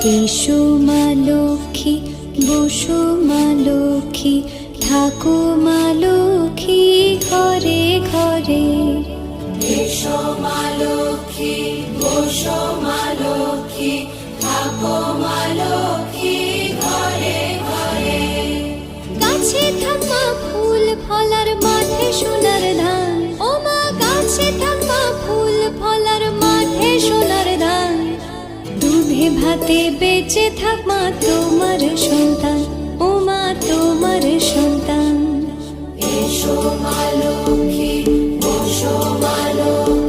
এসো মা লক্ষ্মী, বসো মা লক্ষ্মী, থাকো মা লক্ষ্মী ঘরে ঘরে। এসো মা লক্ষ্মী, বসো মা লক্ষ্মী, থাকো মা লক্ষ্মী ঘরে ঘরে। গাছে থাক মা ফুল ফলার, মাঠে সোনার ধান। ও মা গাছে থাক মা ফুল ফলার, মাঠে সোনার ধান। দুধে ভাতে বেঁচে থাক মা তোমার সন্তান, ও মা তোমার সন্তান। এসো মা লক্ষ্মী, বসো মা লক্ষ্মী,